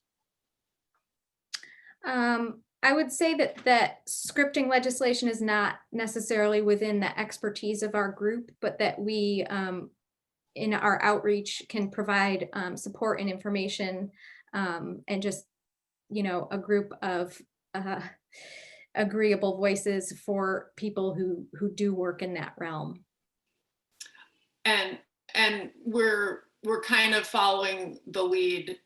I would say that scripting legislation is not necessarily within the expertise of our group, but that we, in our outreach, can provide support and information and just, a group of agreeable voices for people who do work in that realm. And we're kind of following the lead,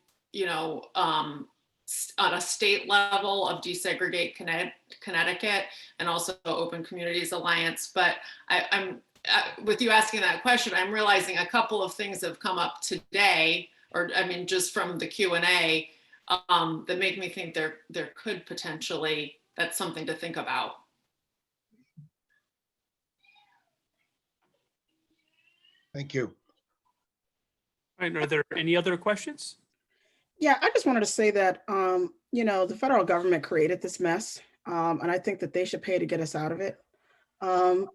on a state level of Desegregate Connecticut and also Open Communities Alliance. But I'm with you asking that question, I'm realizing a couple of things have come up today, or I mean, just from the Q&A, that make me think there could potentially, that's something to think about. Thank you. All right, are there any other questions? Yeah, I just wanted to say that, the federal government created this mess, and I think that they should pay to get us out of it.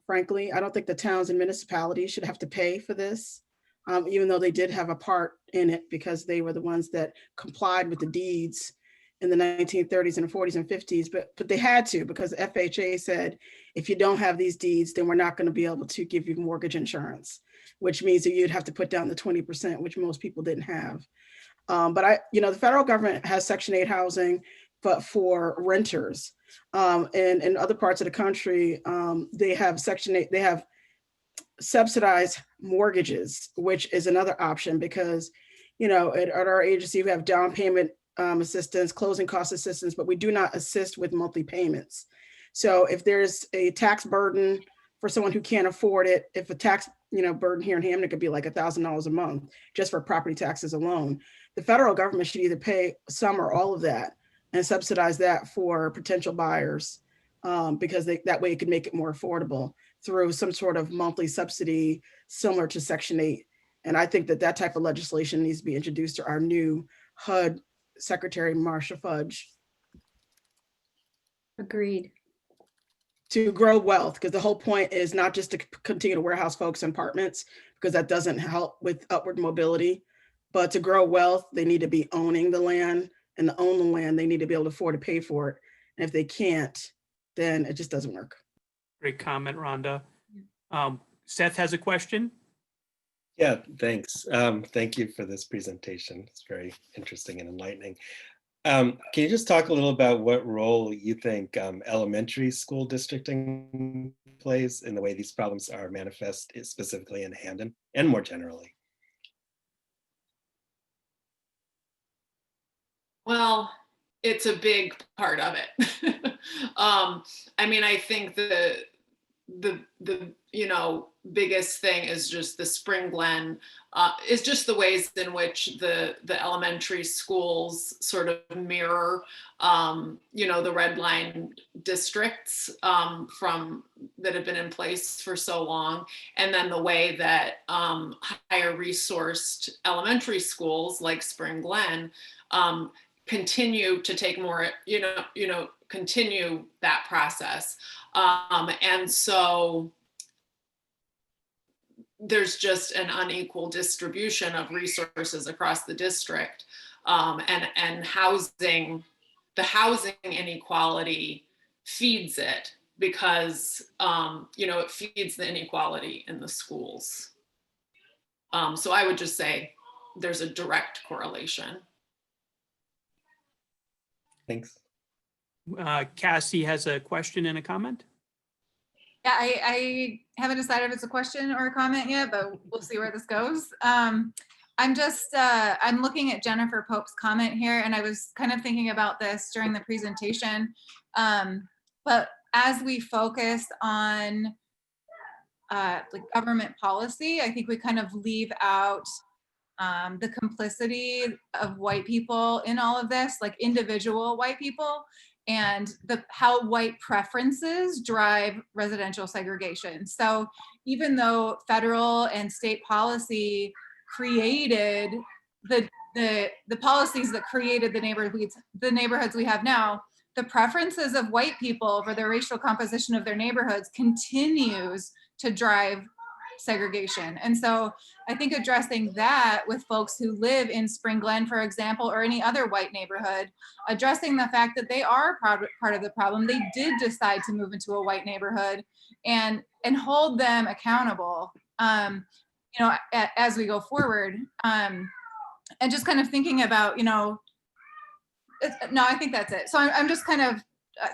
Frankly, I don't think the towns and municipalities should have to pay for this, even though they did have a part in it because they were the ones that complied with the deeds in the 1930s and 40s and 50s, but they had to, because FHA said, if you don't have these deeds, then we're not going to be able to give you mortgage insurance, which means that you'd have to put down the 20%, which most people didn't have. But the federal government has Section 8 housing, but for renters. And in other parts of the country, they have Section 8, they have subsidized mortgages, which is another option because, at our agency, we have down payment assistance, closing cost assistance, but we do not assist with monthly payments. So if there's a tax burden for someone who can't afford it, if a tax burden here in Hamden could be like $1,000 a month just for property taxes alone, the federal government should either pay some or all of that and subsidize that for potential buyers, because that way it could make it more affordable through some sort of monthly subsidy similar to Section 8. And I think that type of legislation needs to be introduced to our new HUD Secretary, Marsha Fudge. Agreed. To grow wealth, because the whole point is not just to continue to warehouse folks in apartments, because that doesn't help with upward mobility, but to grow wealth, they need to be owning the land, and to own the land, they need to be able to afford to pay for it. And if they can't, then it just doesn't work. Great comment, Rhonda. Seth has a question. Yeah, thanks. Thank you for this presentation. It's very interesting and enlightening. Can you just talk a little about what role you think elementary school districting plays in the way these problems are manifest specifically in Hamden and more generally? Well, it's a big part of it. I mean, I think the biggest thing is just the Spring Glen, is just the ways in which the elementary schools sort of mirror, the red line districts from that have been in place for so long, and then the way that higher resourced elementary schools like Spring Glen continue to take more, continue that process. And so there's just an unequal distribution of resources across the district, and housing, the housing inequality feeds it because, it feeds the inequality in the schools. So I would just say there's a direct correlation. Thanks. Cassie has a question and a comment. Yeah, I haven't decided if it's a question or a comment yet, but we'll see where this goes. I'm looking at Jennifer Pope's comment here, and I was kind of thinking about this during the presentation. But as we focus on like government policy, I think we kind of leave out the complicity of white people in all of this, like individual white people, and how white preferences drive residential segregation. So even though federal and state policy created the policies that created the neighborhoods we have now, the preferences of white people for the racial composition of their neighborhoods continues to drive segregation. And so I think addressing that with folks who live in Spring Glen, for example, or any other white neighborhood, addressing the fact that they are part of the problem. They did decide to move into a white neighborhood, and hold them accountable, as we go forward. And just kind of thinking about, No, I think that's it. So I'm just kind of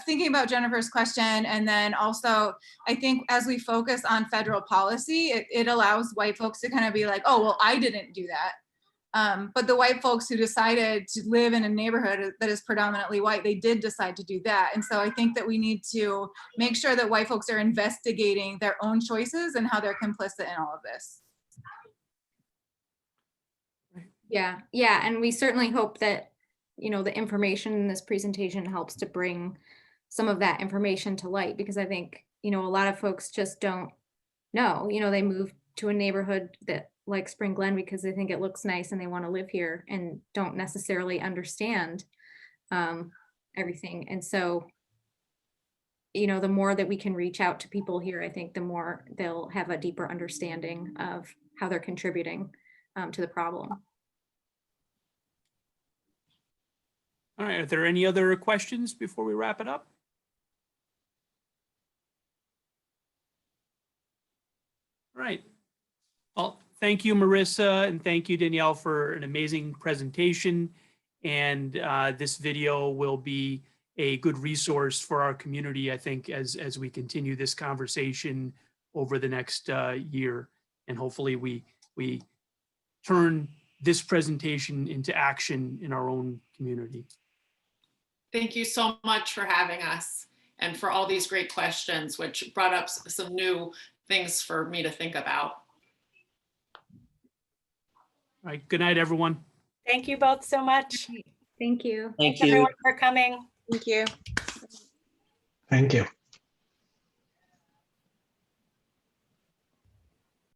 thinking about Jennifer's question. And then also, I think as we focus on federal policy, it allows white folks to kind of be like, oh, well, I didn't do that. But the white folks who decided to live in a neighborhood that is predominantly white, they did decide to do that. And so I think that we need to make sure that white folks are investigating their own choices and how they're complicit in all of this. Yeah, yeah, and we certainly hope that, you know, the information in this presentation helps to bring some of that information to light, because I think, you know, a lot of folks just don't know, you know, they move to a neighborhood that like Spring Glen because they think it looks nice and they want to live here and don't necessarily understand everything. And so, you know, the more that we can reach out to people here, I think the more they'll have a deeper understanding of how they're contributing to the problem. All right, are there any other questions before we wrap it up? All right. Well, thank you, Marissa, and thank you, Danielle, for an amazing presentation. And this video will be a good resource for our community, I think, as we continue this conversation over the next year. And hopefully we turn this presentation into action in our own community. Thank you so much for having us and for all these great questions, which brought up some new things for me to think about. All right, good night, everyone. Thank you both so much. Thank you. Thanks everyone for coming. Thank you. Thank you.